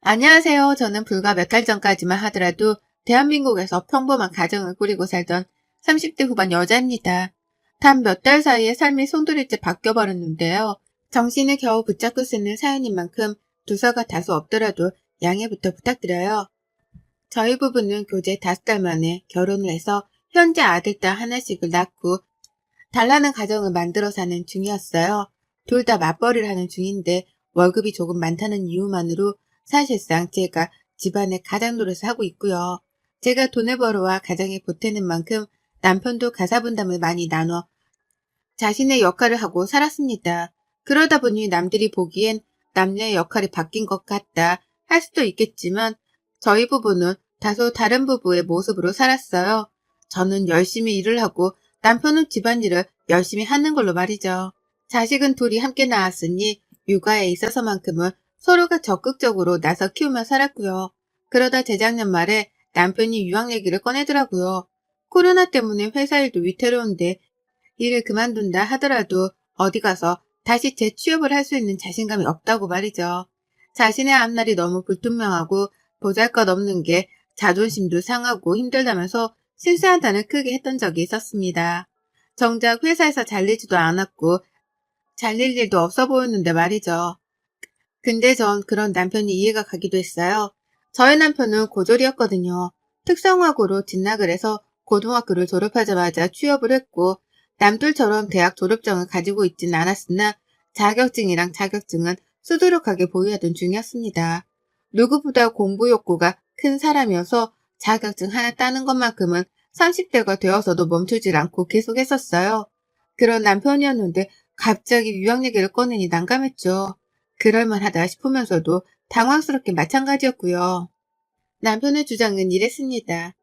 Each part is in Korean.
안녕하세요. 저는 불과 몇 달 전까지만 하더라도 대한민국에서 평범한 가정을 꾸리고 살던 30대 후반 여자입니다. 단 몇 달 사이에 삶이 송두리째 바뀌어버렸는데요. 정신을 겨우 붙잡고 쓰는 사연인 만큼 두서가 다소 없더라도 양해부터 부탁드려요. 저희 부부는 교제 5달 만에 결혼을 해서 현재 아들, 딸 하나씩을 낳고 달라는 가정을 만들어 사는 중이었어요. 둘 다 맞벌이를 하는 중인데 월급이 조금 많다는 이유만으로 사실상 제가 집안의 가장 노릇을 하고 있고요. 제가 돈을 벌어와 가정에 보태는 만큼 남편도 가사분담을 많이 나눠 자신의 역할을 하고 살았습니다. 그러다 보니 남들이 보기엔 남녀의 역할이 바뀐 것 같다 할 수도 있겠지만 저희 부부는 다소 다른 부부의 모습으로 살았어요. 저는 열심히 일을 하고 남편은 집안일을 열심히 하는 걸로 말이죠. 자식은 둘이 함께 낳았으니 육아에 있어서만큼은 서로가 적극적으로 나서 키우며 살았고요. 그러다 재작년 말에 남편이 유학 얘기를 꺼내더라고요. 코로나 때문에 회사 일도 위태로운데 일을 그만둔다 하더라도 어디 가서 다시 재취업을 할 수 있는 자신감이 없다고 말이죠. 자신의 앞날이 너무 불투명하고 보잘것없는 게 자존심도 상하고 힘들다면서 실수한다는 크게 했던 적이 있었습니다. 정작 회사에서 잘리지도 않았고 잘릴 일도 없어 보였는데 말이죠. 근데 전 그런 남편이 이해가 가기도 했어요. 저희 남편은 고졸이었거든요. 특성화고로 진학을 해서 고등학교를 졸업하자마자 취업을 했고 남들처럼 대학 졸업장을 가지고 있진 않았으나 자격증이랑 자격증은 수두룩하게 보유하던 중이었습니다. 누구보다 공부 욕구가 큰 사람이어서 자격증 하나 따는 것만큼은 30대가 되어서도 멈추질 않고 계속했었어요. 그런 남편이었는데 갑자기 유학 얘기를 꺼내니 난감했죠. 그럴만하다 싶으면서도 당황스럽게 마찬가지였고요. 남편의 주장은 이랬습니다.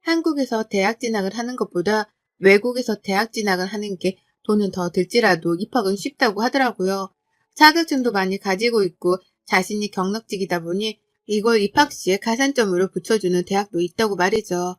한국에서 대학 진학을 하는 것보다 외국에서 대학 진학을 하는 게 돈은 더 들지라도 입학은 쉽다고 하더라고요. 자격증도 많이 가지고 있고 자신이 경력직이다 보니 이걸 입학 시에 가산점으로 붙여주는 대학도 있다고 말이죠.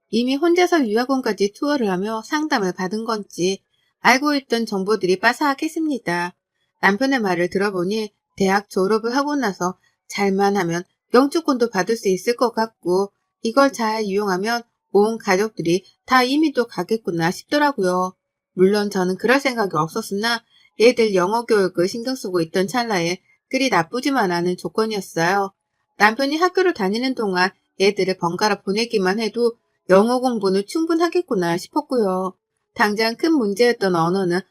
이미 혼자서 유학원까지 투어를 하며 상담을 받은 건지 알고 있던 정보들이 빠삭했습니다. 남편의 말을 들어보니 대학 졸업을 하고 나서 잘만 하면 영주권도 받을 수 있을 것 같고 이걸 잘 이용하면 온 가족들이 다 이민도 가겠구나 싶더라고요. 물론 저는 그럴 생각이 없었으나 애들 영어 교육을 신경 쓰고 있던 찰나에 그리 나쁘지만 않은 조건이었어요. 남편이 학교를 다니는 동안 애들을 번갈아 보내기만 해도 영어 공부는 충분하겠구나 싶었고요. 당장 큰 문제였던 언어는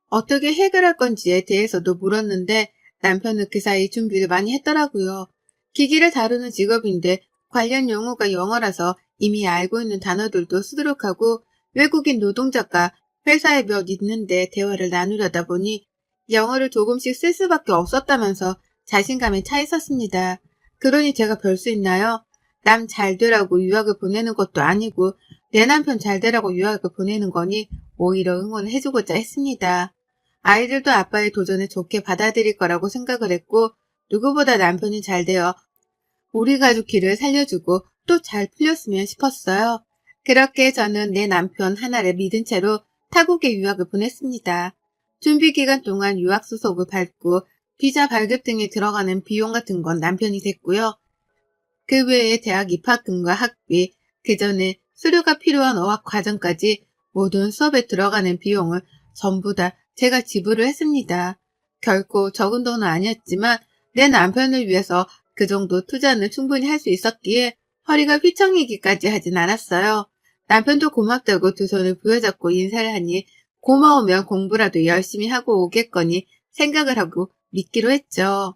어떻게 해결할 건지에 대해서도 물었는데 남편은 그 사이 준비를 많이 했더라고요. 기기를 다루는 직업인데 관련 용어가 영어라서 이미 알고 있는 단어들도 수두룩하고 외국인 노동자가 회사에 몇 있는데 대화를 나누려다 보니 영어를 조금씩 쓸 수밖에 없었다면서 자신감에 차 있었습니다. 그러니 제가 별 수 있나요? 남 잘 되라고 유학을 보내는 것도 아니고 내 남편 잘 되라고 유학을 보내는 거니 오히려 응원을 해주고자 했습니다. 아이들도 아빠의 도전을 좋게 받아들일 거라고 생각을 했고 누구보다 남편이 잘 되어 우리 가족 길을 살려주고 또 잘 풀렸으면 싶었어요. 그렇게 저는 내 남편 하나를 믿은 채로 타국에 유학을 보냈습니다. 준비 기간 동안 유학 수속을 밟고 비자 발급 등에 들어가는 비용 같은 건 남편이 됐고요. 그 외에 대학 입학금과 학비, 그 전에 수료가 필요한 어학 과정까지 모든 수업에 들어가는 비용을 전부 다 제가 지불을 했습니다. 결코 적은 돈은 아니었지만 내 남편을 위해서 그 정도 투자는 충분히 할 수 있었기에 허리가 휘청이기까지 하진 않았어요. 남편도 고맙다고 두 손을 부여잡고 인사를 하니 고마우면 공부라도 열심히 하고 오겠거니 생각을 하고 믿기로 했죠.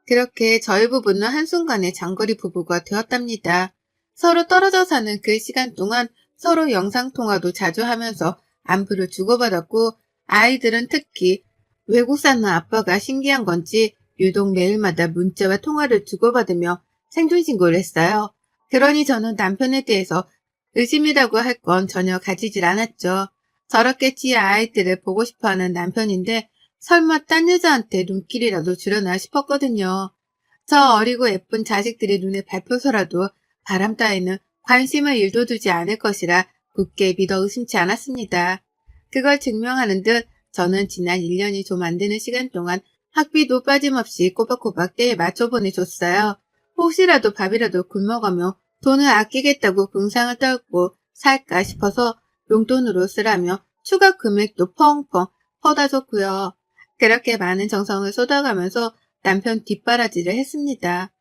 그렇게 저희 부부는 한순간에 장거리 부부가 되었답니다. 서로 떨어져 사는 그 시간 동안 서로 영상통화도 자주 하면서 안부를 주고받았고 아이들은 특히 외국 사는 아빠가 신기한 건지 유독 매일마다 문자와 통화를 주고받으며 생존신고를 했어요. 그러니 저는 남편에 대해서 의심이라고 할 건 전혀 가지질 않았죠. 저렇게 지 아이들을 보고 싶어하는 남편인데 설마 딴 여자한테 눈길이라도 주려나 싶었거든요. 저 어리고 예쁜 자식들이 눈에 밟혀서라도 바람 따위는 관심을 일도 두지 않을 것이라 굳게 믿어 의심치 않았습니다. 그걸 증명하는 듯 저는 지난 1년이 좀 안 되는 시간 동안 학비도 빠짐없이 꼬박꼬박 때에 맞춰 보내줬어요. 혹시라도 밥이라도 굶어가며 돈을 아끼겠다고 궁상을 떨고 살까 싶어서 용돈으로 쓰라며 추가 금액도 펑펑 퍼다 줬고요. 그렇게 많은 정성을 쏟아가면서 남편 뒷바라지를 했습니다.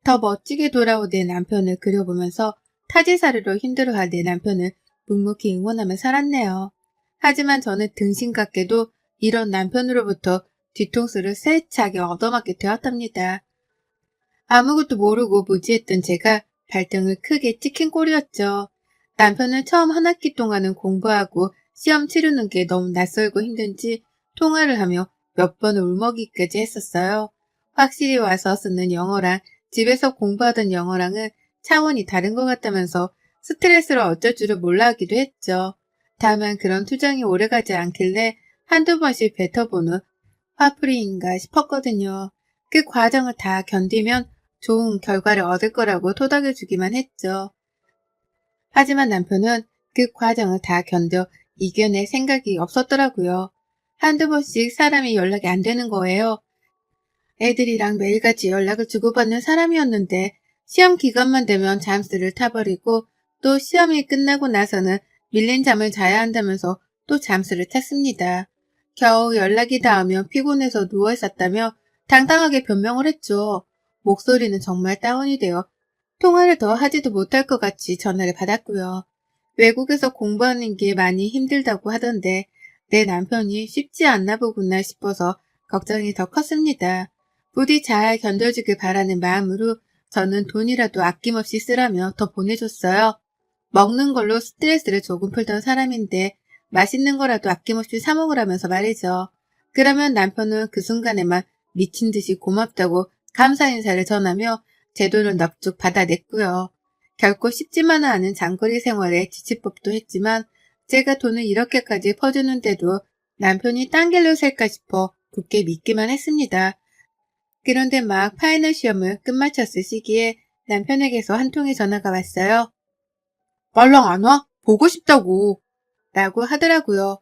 더 멋지게 돌아온 내 남편을 그려보면서 타지사르로 힘들어할 내 남편을 묵묵히 응원하며 살았네요. 하지만 저는 등신같게도 이런 남편으로부터 뒤통수를 세차게 얻어맞게 되었답니다. 아무것도 모르고 무지했던 제가 발등을 크게 찍힌 꼴이었죠. 남편은 처음 한 학기 동안은 공부하고 시험 치르는 게 너무 낯설고 힘든지 통화를 하며 몇 번을 울먹이까지 했었어요. 확실히 와서 쓰는 영어랑 집에서 공부하던 영어랑은 차원이 다른 것 같다면서 스트레스를 어쩔 줄을 몰라 하기도 했죠. 다만 그런 투정이 오래가지 않길래 한두 번씩 뱉어보는 화풀이인가 싶었거든요. 그 과정을 다 견디면 좋은 결과를 얻을 거라고 토닥여주기만 했죠. 하지만 남편은 그 과정을 다 견뎌 이겨낼 생각이 없었더라고요. 한두 번씩 사람이 연락이 안 되는 거예요. 애들이랑 매일같이 연락을 주고받는 사람이었는데 시험 기간만 되면 잠수를 타버리고 또 시험이 끝나고 나서는 밀린 잠을 자야 한다면서 또 잠수를 탔습니다. 겨우 연락이 닿으면 피곤해서 누워있었다며 당당하게 변명을 했죠. 목소리는 정말 다운이 되어 통화를 더 하지도 못할 것 같이 전화를 받았고요. 외국에서 공부하는 게 많이 힘들다고 하던데 내 남편이 쉽지 않나 보구나 싶어서 걱정이 더 컸습니다. 부디 잘 견뎌주길 바라는 마음으로 저는 돈이라도 아낌없이 쓰라며 더 보내줬어요. 먹는 걸로 스트레스를 조금 풀던 사람인데 맛있는 거라도 아낌없이 사 먹으라면서 말이죠. 그러면 남편은 그 순간에만 미친 듯이 고맙다고 감사 인사를 전하며 제 돈을 넙죽 받아냈고요. 결코 쉽지만은 않은 장거리 생활에 지칠 법도 했지만 제가 돈을 이렇게까지 퍼주는데도 남편이 딴 길로 셀까 싶어 굳게 믿기만 했습니다. 그런데 막 파이널 시험을 끝마쳤을 시기에 남편에게서 한 통의 전화가 왔어요. 말랑 안 와? 보고 싶다고. 라고 하더라고요.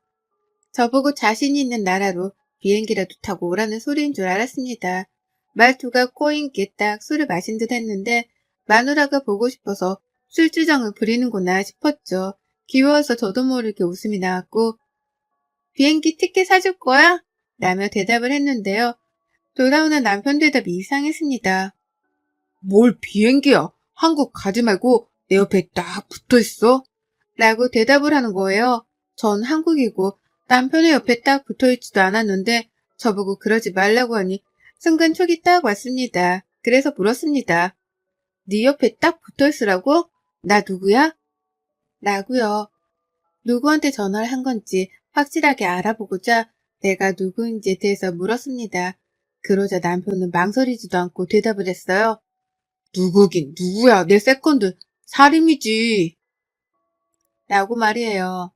저보고 자신 있는 나라로 비행기라도 타고 오라는 소리인 줄 알았습니다. 말투가 꼬인 게 딱 술을 마신 듯 했는데 마누라가 보고 싶어서 술주정을 부리는구나 싶었죠. 귀여워서 저도 모르게 웃음이 나왔고 비행기 티켓 사줄 거야? 라며 대답을 했는데요. 돌아오는 남편 대답이 이상했습니다. 뭘 비행기야? 한국 가지 말고 내 옆에 딱 붙어있어? 라고 대답을 하는 거예요. 전 한국이고 남편의 옆에 딱 붙어있지도 않았는데 저보고 그러지 말라고 하니 순간 촉이 딱 왔습니다. 그래서 물었습니다. 네 옆에 딱 붙어있으라고? 나 누구야? 라고요. 누구한테 전화를 한 건지 확실하게 알아보고자 내가 누구인지에 대해서 물었습니다. 그러자 남편은 망설이지도 않고 대답을 했어요. 누구긴 누구야, 내 세컨드 살인이지. 라고 말이에요.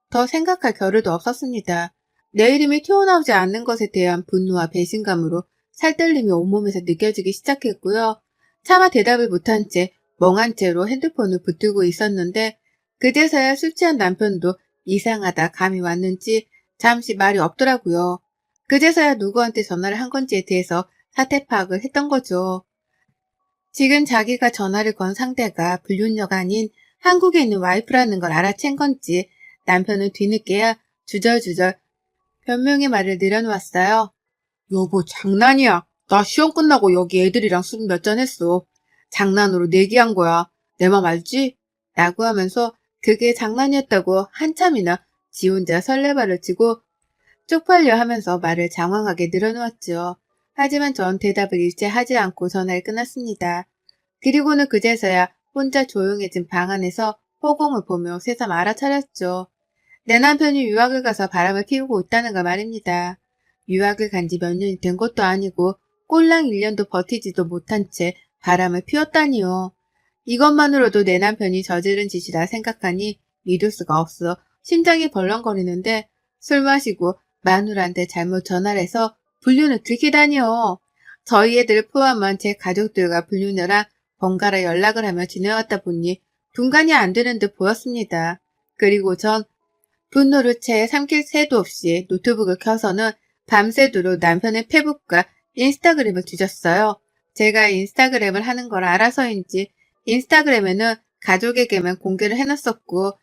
더 생각할 겨를도 없었습니다. 내 이름이 튀어나오지 않는 것에 대한 분노와 배신감으로 살떨림이 온몸에서 느껴지기 시작했고요. 차마 대답을 못한 채 멍한 채로 핸드폰을 붙들고 있었는데 그제서야 술 취한 남편도 이상하다 감이 왔는지 잠시 말이 없더라고요. 그제서야 누구한테 전화를 한 건지에 대해서 사태 파악을 했던 거죠. 지금 자기가 전화를 건 상대가 불륜녀가 아닌 한국에 있는 와이프라는 걸 알아챈 건지 남편은 뒤늦게야 주절주절 변명의 말을 늘어놓았어요. 여보 장난이야. 나 시험 끝나고 여기 애들이랑 술 몇 잔 했어. 장난으로 내기한 거야. 내 맘 알지? 라고 하면서 그게 장난이었다고 한참이나 지 혼자 설레발을 치고 쪽팔려 하면서 말을 장황하게 늘어놓았죠. 하지만 전 대답을 일체 하지 않고 전화를 끊었습니다. 그리고는 그제서야 혼자 조용해진 방 안에서 허공을 보며 새삼 알아차렸죠. 내 남편이 유학을 가서 바람을 피우고 있다는 거 말입니다. 유학을 간 지 몇 년이 된 것도 아니고 꼴랑 1년도 버티지도 못한 채 바람을 피웠다니요. 이것만으로도 내 남편이 저지른 짓이라 생각하니 믿을 수가 없어 심장이 벌렁거리는데 술 마시고 마누라한테 잘못 전화를 해서 불륜을 들키다니요. 저희 애들 포함한 제 가족들과 불륜녀랑 번갈아 연락을 하며 지내왔다 보니 분간이 안 되는 듯 보였습니다. 그리고 전 분노를 채 삼킬 새도 없이 노트북을 켜서는 밤새도록 남편의 페북과 인스타그램을 뒤졌어요. 제가 인스타그램을 하는 걸 알아서인지 인스타그램에는 가족에게만 공개를 해놨었고,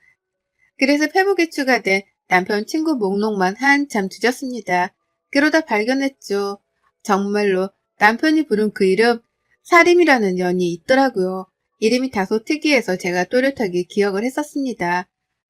그래서 페북에 추가된 남편 친구 목록만 한참 뒤졌습니다. 그러다 발견했죠. 정말로 남편이 부른 그 이름 사림이라는 연이 있더라고요. 이름이 다소 특이해서 제가 또렷하게 기억을 했었습니다.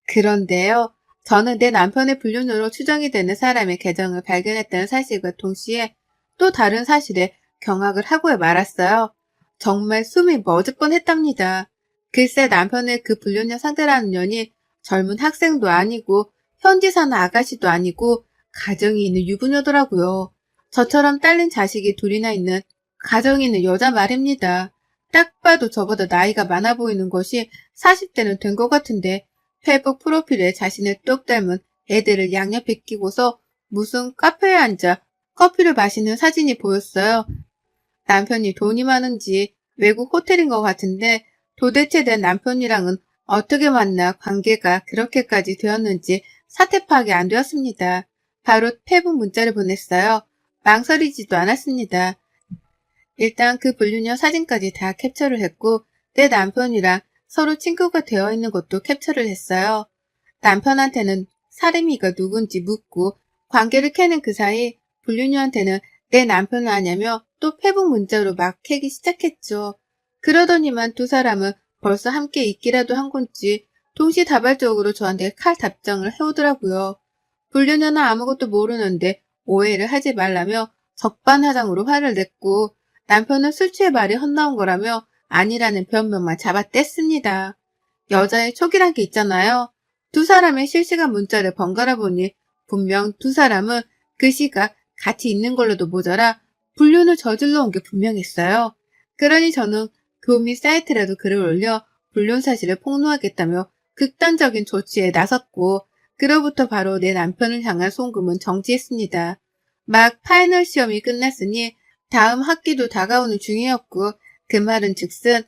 그런데요. 저는 내 남편의 불륜으로 추정이 되는 사람의 계정을 발견했다는 사실과 동시에 또 다른 사실에 경악을 하고 말았어요. 정말 숨이 멎을 뻔했답니다. 글쎄 남편의 그 불륜녀 상대라는 년이 젊은 학생도 아니고 현지 사는 아가씨도 아니고 가정이 있는 유부녀더라고요. 저처럼 딸린 자식이 둘이나 있는 가정이 있는 여자 말입니다. 딱 봐도 저보다 나이가 많아 보이는 것이 40대는 된 것 같은데 페북 프로필에 자신을 똑 닮은 애들을 양옆에 끼고서 무슨 카페에 앉아 커피를 마시는 사진이 보였어요. 남편이 돈이 많은지 외국 호텔인 것 같은데 도대체 내 남편이랑은 어떻게 만나 관계가 그렇게까지 되었는지 사태 파악이 안 되었습니다. 바로 페북 문자를 보냈어요. 망설이지도 않았습니다. 일단 그 불륜녀 사진까지 다 캡처를 했고 내 남편이랑 서로 친구가 되어 있는 것도 캡처를 했어요. 남편한테는 사림이가 누군지 묻고 관계를 캐는 그 사이 불륜녀한테는 내 남편은 아냐며 또 페북 문자로 막 캐기 시작했죠. 그러더니만 두 사람은 벌써 함께 있기라도 한 건지 동시다발적으로 저한테 칼 답장을 해오더라고요. 불륜녀는 아무것도 모르는데 오해를 하지 말라며 적반하장으로 화를 냈고 남편은 술 취해 말이 헛나온 거라며 아니라는 변명만 잡아뗐습니다. 여자의 촉이란 게 있잖아요. 두 사람의 실시간 문자를 번갈아 보니 분명 두 사람은 그 시각 같이 있는 걸로도 모자라 불륜을 저질러 온 게 분명했어요. 그러니 저는 교미 사이트라도 글을 올려 불륜 사실을 폭로하겠다며 극단적인 조치에 나섰고 그로부터 바로 내 남편을 향한 송금은 정지했습니다. 막 파이널 시험이 끝났으니 다음 학기도 다가오는 중이었고 그 말은 즉슨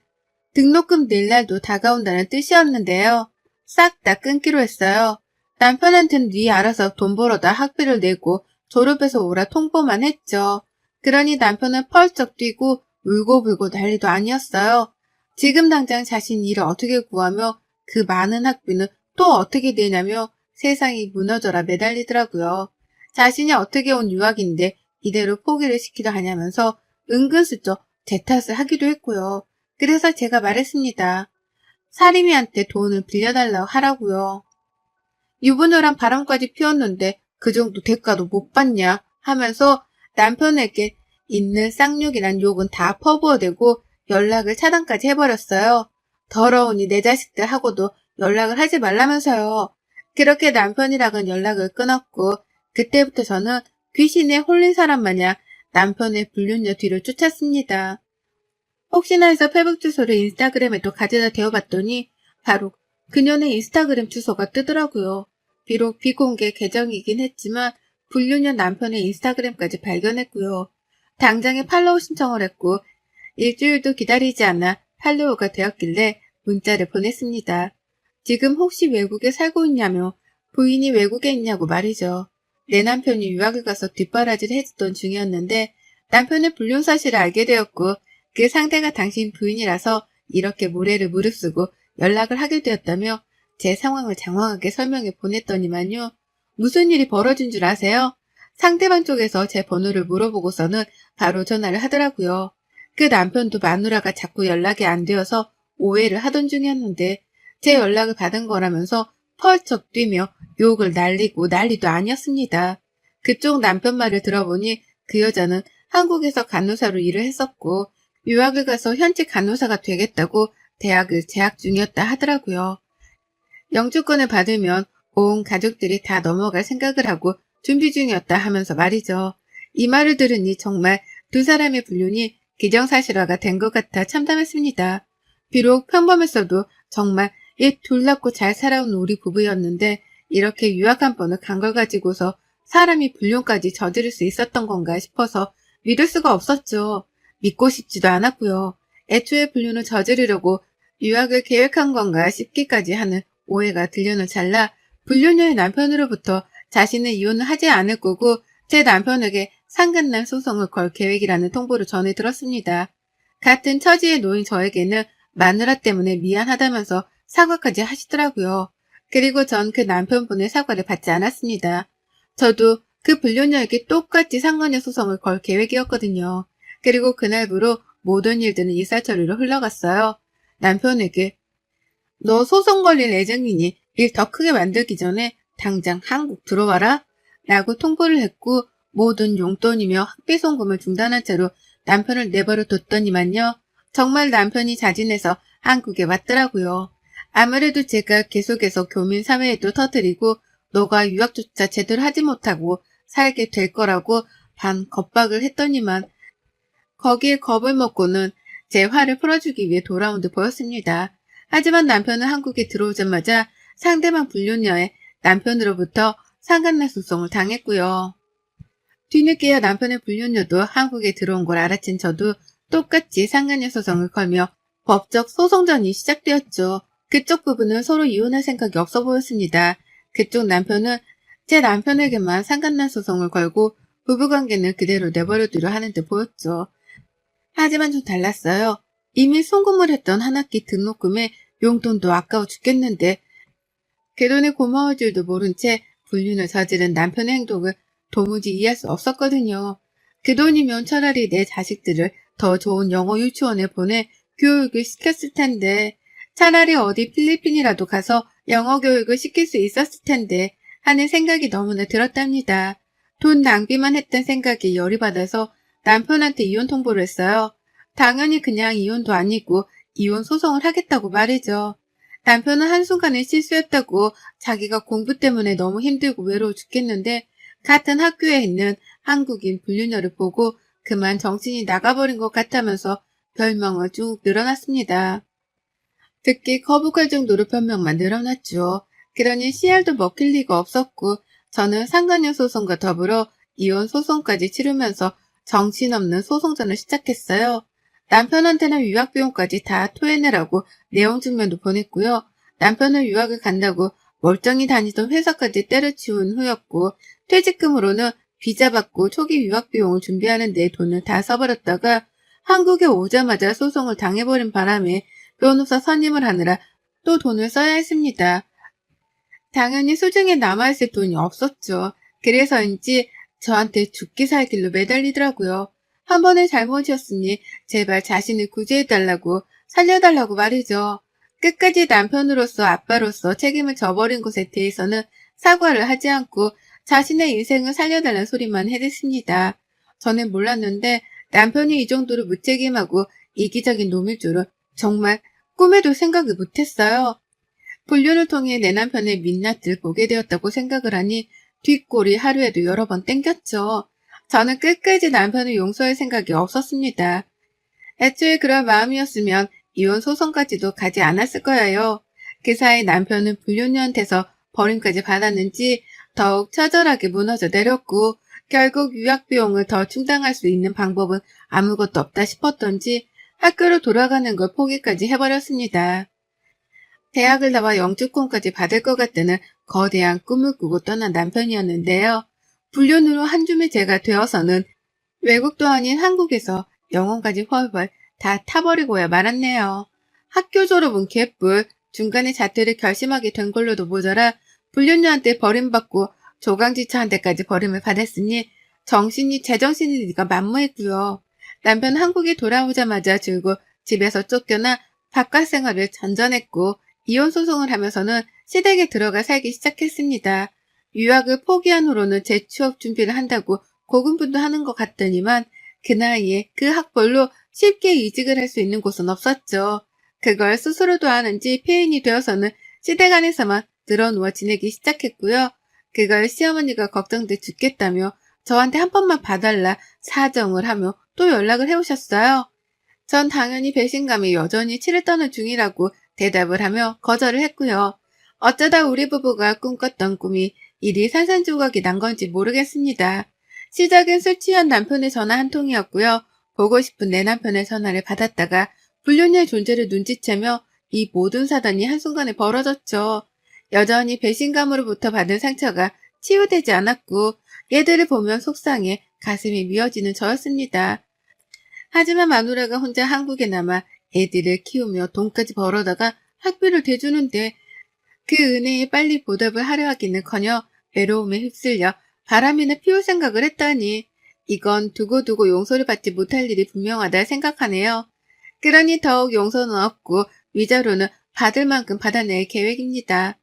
등록금 낼 날도 다가온다는 뜻이었는데요. 싹 다 끊기로 했어요. 남편한테는 네 알아서 돈 벌어다 학비를 내고 졸업해서 오라 통보만 했죠. 그러니 남편은 펄쩍 뛰고 울고불고 난리도 아니었어요. 지금 당장 자신 일을 어떻게 구하며 그 많은 학비는 또 어떻게 내냐며 세상이 무너져라 매달리더라고요. 자신이 어떻게 온 유학인데 이대로 포기를 시키려 하냐면서 은근슬쩍 제 탓을 하기도 했고요. 그래서 제가 말했습니다. 사림이한테 돈을 빌려달라고 하라고요. 유부녀란 바람까지 피웠는데 그 정도 대가도 못 받냐 하면서 남편에게 있는 쌍욕이란 욕은 다 퍼부어대고 연락을 차단까지 해버렸어요. 더러우니 내 자식들하고도 연락을 하지 말라면서요. 그렇게 남편이랑은 연락을 끊었고 그때부터 저는 귀신에 홀린 사람 마냥 남편의 불륜녀 뒤를 쫓았습니다. 혹시나 해서 페북 주소를 인스타그램에 또 가져다 대어봤더니 바로 그녀의 인스타그램 주소가 뜨더라고요. 비록 비공개 계정이긴 했지만 불륜녀 남편의 인스타그램까지 발견했고요. 당장에 팔로우 신청을 했고 일주일도 기다리지 않아 팔로우가 되었길래 문자를 보냈습니다. 지금 혹시 외국에 살고 있냐며 부인이 외국에 있냐고 말이죠. 내 남편이 유학을 가서 뒷바라지를 해주던 중이었는데 남편의 불륜 사실을 알게 되었고 그 상대가 당신 부인이라서 이렇게 모래를 무릅쓰고 연락을 하게 되었다며 제 상황을 장황하게 설명해 보냈더니만요. 무슨 일이 벌어진 줄 아세요? 상대방 쪽에서 제 번호를 물어보고서는 바로 전화를 하더라고요. 그 남편도 마누라가 자꾸 연락이 안 되어서 오해를 하던 중이었는데 제 연락을 받은 거라면서 펄쩍 뛰며 욕을 날리고 난리도 아니었습니다. 그쪽 남편 말을 들어보니 그 여자는 한국에서 간호사로 일을 했었고 유학을 가서 현지 간호사가 되겠다고 대학을 재학 중이었다 하더라고요. 영주권을 받으면 온 가족들이 다 넘어갈 생각을 하고 준비 중이었다 하면서 말이죠. 이 말을 들으니 정말 두 사람의 불륜이 기정사실화가 된 것 같아 참담했습니다. 비록 평범했어도 정말 이 둘났고 잘 살아온 우리 부부였는데 이렇게 유학 한 번을 간 걸 가지고서 사람이 불륜까지 저지를 수 있었던 건가 싶어서 믿을 수가 없었죠. 믿고 싶지도 않았고요. 애초에 불륜을 저지르려고 유학을 계획한 건가 싶기까지 하는 오해가 들려는 찰나 불륜녀의 남편으로부터 자신은 이혼을 하지 않을 거고 제 남편에게 상간날 소송을 걸 계획이라는 통보를 전해 들었습니다. 같은 처지에 놓인 저에게는 마누라 때문에 미안하다면서 사과까지 하시더라고요. 그리고 전 그 남편분의 사과를 받지 않았습니다. 저도 그 불륜녀에게 똑같이 상간녀 소송을 걸 계획이었거든요. 그리고 그날부로 모든 일들은 일사천리로 흘러갔어요. 남편에게 너 소송 걸릴 예정이니 일 더 크게 만들기 전에 당장 한국 들어와라 라고 통보를 했고 모든 용돈이며 학비 송금을 중단한 채로 남편을 내버려 뒀더니만요. 정말 남편이 자진해서 한국에 왔더라고요. 아무래도 제가 계속해서 교민 사회에도 터뜨리고 너가 유학조차 제대로 하지 못하고 살게 될 거라고 반 겁박을 했더니만 거기에 겁을 먹고는 제 화를 풀어주기 위해 돌아온 듯 보였습니다. 하지만 남편은 한국에 들어오자마자 상대방 불륜녀의 남편으로부터 상간날 소송을 당했고요. 뒤늦게야 남편의 불륜녀도 한국에 들어온 걸 알아챈 저도 똑같이 상간녀 소송을 걸며 법적 소송전이 시작되었죠. 그쪽 부부는 서로 이혼할 생각이 없어 보였습니다. 그쪽 남편은 제 남편에게만 상간날 소송을 걸고 부부관계는 그대로 내버려두려 하는 듯 보였죠. 하지만 좀 달랐어요. 이미 송금을 했던 한 학기 등록금에 용돈도 아까워 죽겠는데 그 돈에 고마울 줄도 모른 채 불륜을 저지른 남편의 행동을 도무지 이해할 수 없었거든요. 그 돈이면 차라리 내 자식들을 더 좋은 영어 유치원에 보내 교육을 시켰을 텐데 차라리 어디 필리핀이라도 가서 영어 교육을 시킬 수 있었을 텐데 하는 생각이 너무나 들었답니다. 돈 낭비만 했던 생각에 열이 받아서 남편한테 이혼 통보를 했어요. 당연히 그냥 이혼도 아니고 이혼 소송을 하겠다고 말이죠. 남편은 한순간에 실수였다고 자기가 공부 때문에 너무 힘들고 외로워 죽겠는데 같은 학교에 있는 한국인 불륜녀를 보고 그만 정신이 나가버린 것 같다면서 별명을 쭉 늘어났습니다. 듣기 거북할 정도로 변명만 늘어났죠. 그러니 씨알도 먹힐 리가 없었고 저는 상간녀 소송과 더불어 이혼 소송까지 치르면서 정신없는 소송전을 시작했어요. 남편한테는 유학비용까지 다 토해내라고 내용 증명도 보냈고요. 남편은 유학을 간다고 멀쩡히 다니던 회사까지 때려치운 후였고 퇴직금으로는 비자 받고 초기 유학비용을 준비하는 데 돈을 다 써버렸다가 한국에 오자마자 소송을 당해버린 바람에 변호사 선임을 하느라 또 돈을 써야 했습니다. 당연히 수중에 남아있을 돈이 없었죠. 그래서인지 저한테 죽기 살길로 매달리더라고요. 한 번의 잘못이었으니 제발 자신을 구제해달라고 살려달라고 말이죠. 끝까지 남편으로서 아빠로서 책임을 져버린 것에 대해서는 사과를 하지 않고 자신의 인생을 살려달라는 소리만 해댔습니다. 저는 몰랐는데 남편이 이 정도로 무책임하고 이기적인 놈일 줄은 정말 꿈에도 생각을 못했어요. 불륜을 통해 내 남편의 민낯을 보게 되었다고 생각을 하니 뒷골이 하루에도 여러 번 땡겼죠. 저는 끝까지 남편을 용서할 생각이 없었습니다. 애초에 그런 마음이었으면 이혼 소송까지도 가지 않았을 거예요. 그 사이 남편은 불륜녀한테서 버림까지 받았는지 더욱 처절하게 무너져 내렸고 결국 유학비용을 더 충당할 수 있는 방법은 아무것도 없다 싶었던지 학교로 돌아가는 걸 포기까지 해버렸습니다. 대학을 나와 영주권까지 받을 것 같다는 거대한 꿈을 꾸고 떠난 남편이었는데요. 불륜으로 한 줌의 죄가 되어서는 외국도 아닌 한국에서 영혼까지 훨훨 다 타버리고야 말았네요. 학교 졸업은 개뿔, 중간에 자퇴를 결심하게 된 걸로도 모자라 불륜녀한테 버림받고 조강지처 한 대까지 버림을 받았으니 정신이 제정신일 리가 만무했고요. 남편 한국에 돌아오자마자 줄곧 집에서 쫓겨나 바깥 생활을 전전했고 이혼 소송을 하면서는 시댁에 들어가 살기 시작했습니다. 유학을 포기한 후로는 재취업 준비를 한다고 고군분투하는 것 같더니만 그 나이에 그 학벌로 쉽게 이직을 할 수 있는 곳은 없었죠. 그걸 스스로도 아는지 폐인이 되어서는 시댁 안에서만 늘어누워 지내기 시작했고요. 그걸 시어머니가 걱정돼 죽겠다며 저한테 한 번만 봐달라 사정을 하며 또 연락을 해오셨어요. 전 당연히 배신감이 여전히 치를 떠는 중이라고 대답을 하며 거절을 했고요. 어쩌다 우리 부부가 꿈꿨던 꿈이 이리 산산조각이 난 건지 모르겠습니다. 시작은 술 취한 남편의 전화 한 통이었고요. 보고 싶은 내 남편의 전화를 받았다가 불륜녀의 존재를 눈치채며 이 모든 사단이 한순간에 벌어졌죠. 여전히 배신감으로부터 받은 상처가 치유되지 않았고 얘들을 보면 속상해 가슴이 미어지는 저였습니다. 하지만 마누라가 혼자 한국에 남아 애들을 키우며 돈까지 벌어다가 학비를 대주는데 그 은혜에 빨리 보답을 하려 하기는커녕 외로움에 휩쓸려 바람이나 피울 생각을 했다니 이건 두고두고 용서를 받지 못할 일이 분명하다 생각하네요. 그러니 더욱 용서는 없고 위자료는 받을 만큼 받아낼 계획입니다.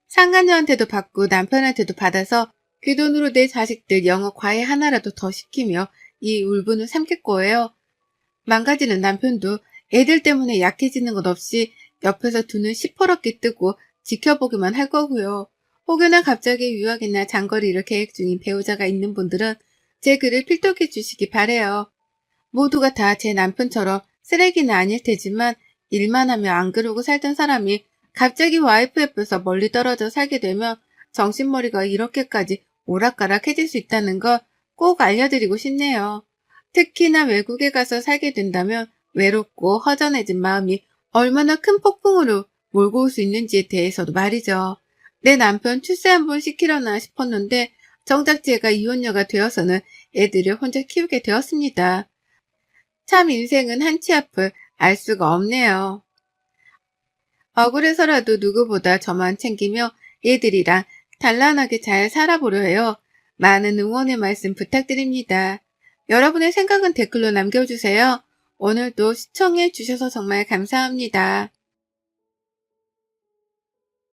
상간녀한테도 받고 남편한테도 받아서 그 돈으로 내 자식들 영어 과외 하나라도 더 시키며 이 울분을 삼킬 거예요. 망가지는 남편도 애들 때문에 약해지는 것 없이 옆에서 두 눈 시퍼렇게 뜨고 지켜보기만 할 거고요. 혹여나 갑자기 유학이나 장거리를 계획 중인 배우자가 있는 분들은 제 글을 필독해 주시기 바래요. 모두가 다 제 남편처럼 쓰레기는 아닐 테지만 일만 하며 안 그러고 살던 사람이 갑자기 와이프 옆에서 멀리 떨어져 살게 되면 정신머리가 이렇게까지 오락가락해질 수 있다는 걸 꼭 알려드리고 싶네요. 특히나 외국에 가서 살게 된다면 외롭고 허전해진 마음이 얼마나 큰 폭풍으로 몰고 올 수 있는지에 대해서도 말이죠. 내 남편 출세 한번 시키려나 싶었는데 정작 제가 이혼녀가 되어서는 애들을 혼자 키우게 되었습니다. 참 인생은 한치 앞을 알 수가 없네요. 억울해서라도 누구보다 저만 챙기며 애들이랑 단란하게 잘 살아보려 해요. 많은 응원의 말씀 부탁드립니다. 여러분의 생각은 댓글로 남겨주세요. 오늘도 시청해 주셔서 정말 감사합니다.